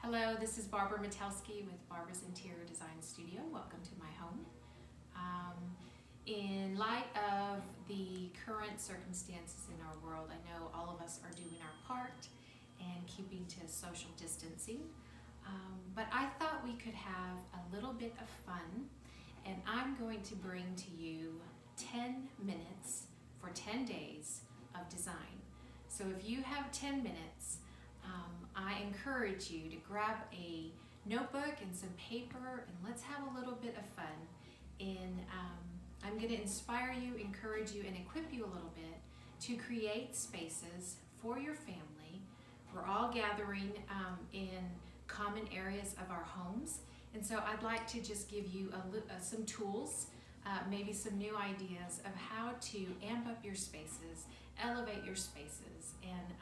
Hello, this is Barbara Metelsky with Barbara's Interior Design Studio. Welcome to my home. In light of the current circumstances in our world, I know all of us are doing our part and keeping to social distancing, but I thought we could have a little bit of fun, and I'm going to bring to you 10 minutes for 10 days of design. So if you have 10 minutes, I encourage you to grab a notebook and some paper and let's have a little bit of fun. I'm going to inspire you, encourage you, and equip you a little bit to create spaces for your family. We're all gathering in common areas of our homes, and so I'd like to just give you some tools, maybe some new ideas of how to amp up your spaces, elevate your spaces, and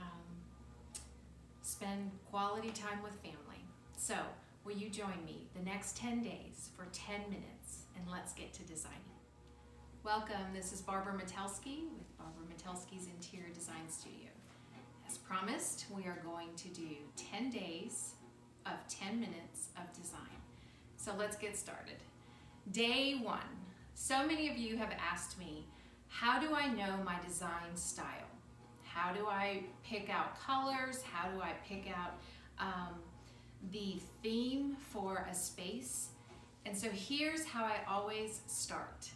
spend quality time with family. So, will you join me the next 10 days for 10 minutes and let's get to designing. Welcome, this is Barbara Metelsky with Barbara Metelsky's Interior Design Studio. As promised, we are going to do 10 days of 10 minutes of design. So let's get started. Day 1. So many of you have asked me, how do I know my design style? How do I pick out colors? How do I pick out the theme for a space? And so here's how I always start.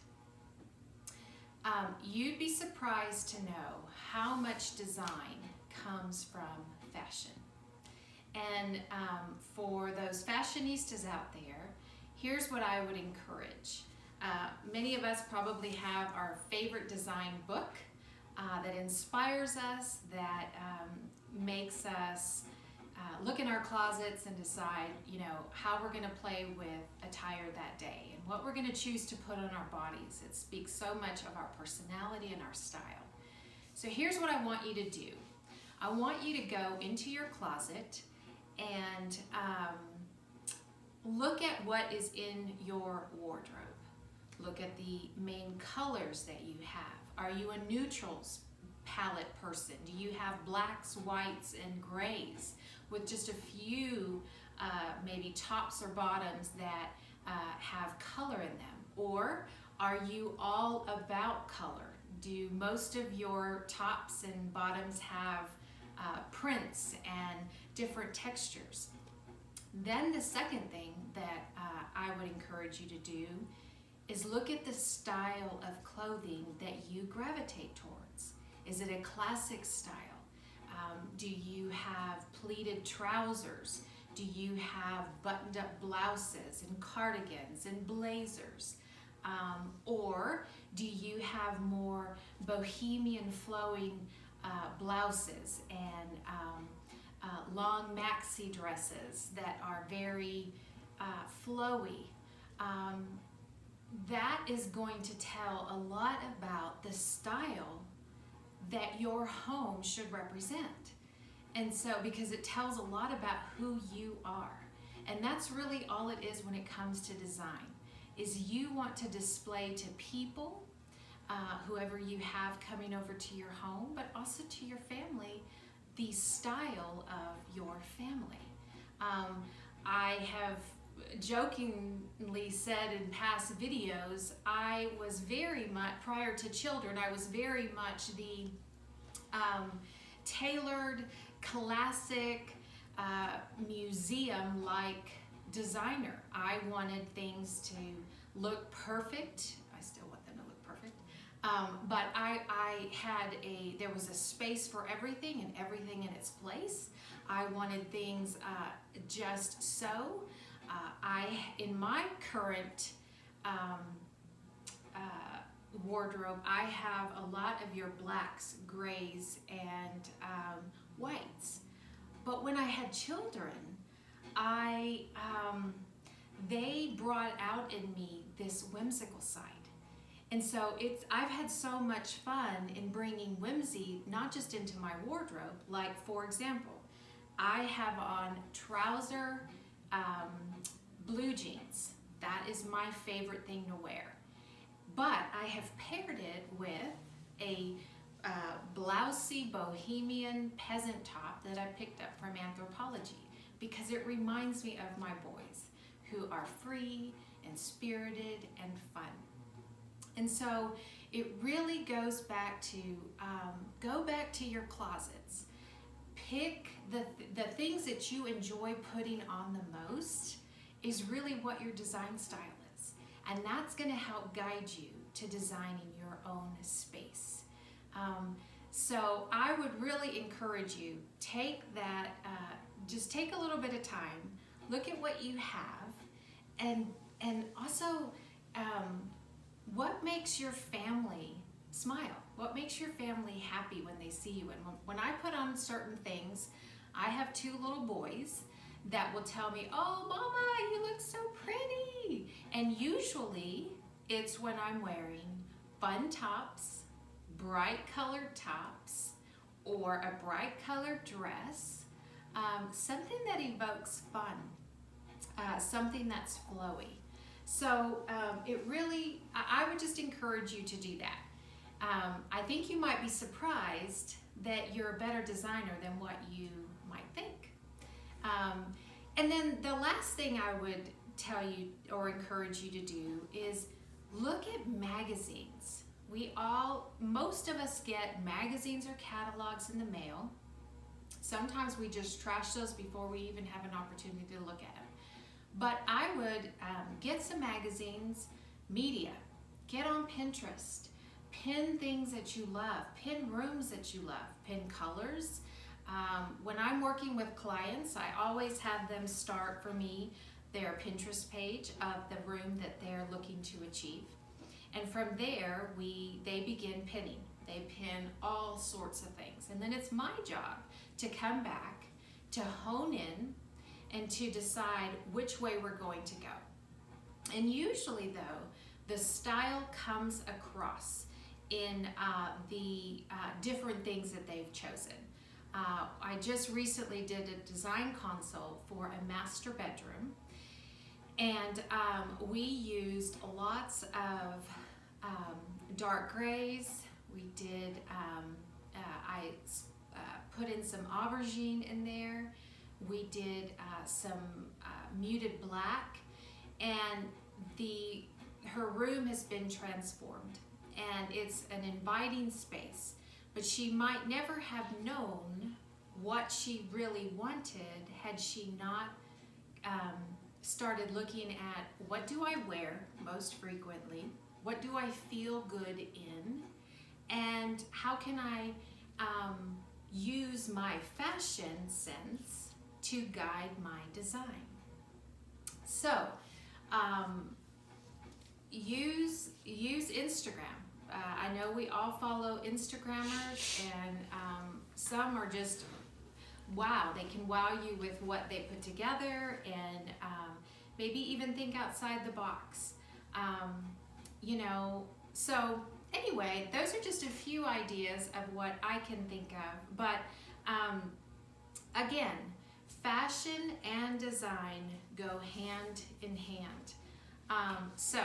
You'd be surprised to know how much design comes from fashion. And for those fashionistas out there, here's what I would encourage. Many of us probably have our favorite design book that inspires us, that makes us look in our closets and decide, how we're going to play with attire that day and what we're going to choose to put on our bodies. It speaks so much of our personality and our style. So here's what I want you to do. I want you to go into your closet and look at what is in your wardrobe. Look at the main colors that you have. Are you a neutrals palette person? Do you have blacks, whites, and grays with just a few maybe tops or bottoms that have color in them? Or are you all about color? Do most of your tops and bottoms have prints and different textures? Then the second thing that I would encourage you to do is look at the style of clothing that you gravitate towards. Is it a classic style? Do you have pleated trousers? Do you have buttoned up blouses and cardigans and blazers? Or do you have more bohemian flowing blouses and long maxi dresses that are very flowy? That is going to tell a lot about the style that your home should represent. And so, because it tells a lot about who you are. And that's really all it is when it comes to design, is you want to display to people, whoever you have coming over to your home, but also to your family, the style of your family. I have jokingly said in past videos, I was very much, prior to children, I was very much the tailored, classic, museum-like designer. I wanted things to look perfect. I still want them to look perfect. But there was a space for everything and everything in its place. I wanted things just so. In my current wardrobe, I have a lot of your blacks, grays, and whites. But when I had children, they brought out in me this whimsical side. And so I've had so much fun in bringing whimsy, not just into my wardrobe. Like, for example, I have on trouser, blue jeans. That is my favorite thing to wear. But I have paired it with a blousey bohemian peasant top that I picked up from Anthropologie. because it reminds me of my boys who are free and spirited and fun. And so it really goes back to, go back to your closets. Pick the things that you enjoy putting on the most is really what your design style is. And that's gonna help guide you to designing your own space. So I would really encourage you, take that, just take a little bit of time, look at what you have, and also what makes your family smile? What makes your family happy when they see you? And when I put on certain things, I have 2 little boys that will tell me, "Oh, Mama, you look so pretty." And usually it's when I'm wearing fun tops, bright colored tops, or a bright colored dress, something that evokes fun, something that's flowy. So it really, I would just encourage you to do that. I think you might be surprised that you're a better designer than what you might think. And then the last thing I would tell you or encourage you to do is look at magazines. Most of us get magazines or catalogs in the mail. Sometimes we just trash those before we even have an opportunity to look at them. But I would get some magazines, media, get on Pinterest, pin things that you love, pin rooms that you love, pin colors. When I'm working with clients, I always have them start for me their Pinterest page of the room that they're looking to achieve. And from there, they begin pinning. They pin all sorts of things. And then it's my job to come back, to hone in, and to decide which way we're going to go. And usually though, the style comes across in the different things that they've chosen. I just recently did a design consult for a master bedroom, and we used lots of dark grays. We did, I put in some aubergine in there. We did some muted black, and her room has been transformed, and it's an inviting space. But she might never have known what she really wanted had she not started looking at, what do I wear most frequently? What do I feel good in? And how can I use my fashion sense to guide my design? So use Instagram. I know we all follow Instagrammers, and some are just wow, they can wow you with what they put together, and maybe even think outside the box. So anyway, those are just a few ideas of what I can think of. But again, fashion and design go hand in hand. So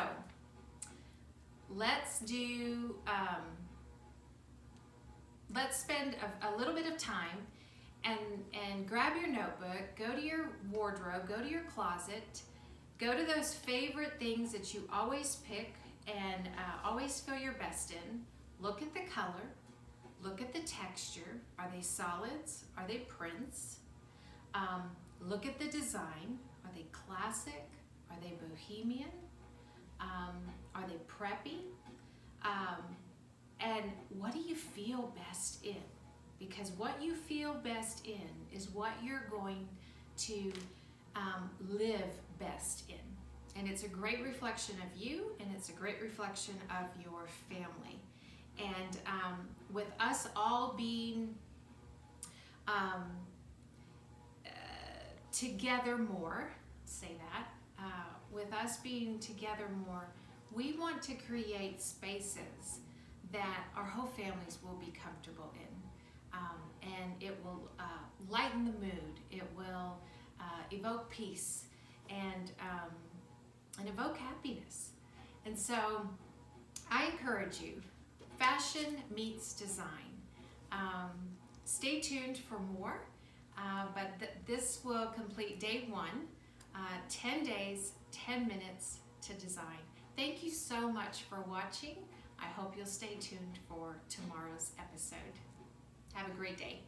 let's spend a little bit of time and grab your notebook, go to your wardrobe, go to your closet, go to those favorite things that you always pick and always feel your best in. Look at the color, look at the texture. Are they solids? Are they prints? Look at the design. Are they classic? Are they bohemian? Are they preppy? And what do you feel best in? Because what you feel best in is what you're going to live best in. And it's a great reflection of you, and it's a great reflection of your family. And with us all being together more, say that, with us being together more, we want to create spaces that our whole families will be comfortable in. And it will lighten the mood, it will evoke peace, and evoke happiness. And so I encourage you, fashion meets design. Stay tuned for more. But this will complete day one, 10 days, 10 minutes to design. Thank you so much for watching. I hope you'll stay tuned for tomorrow's episode. Have a great day.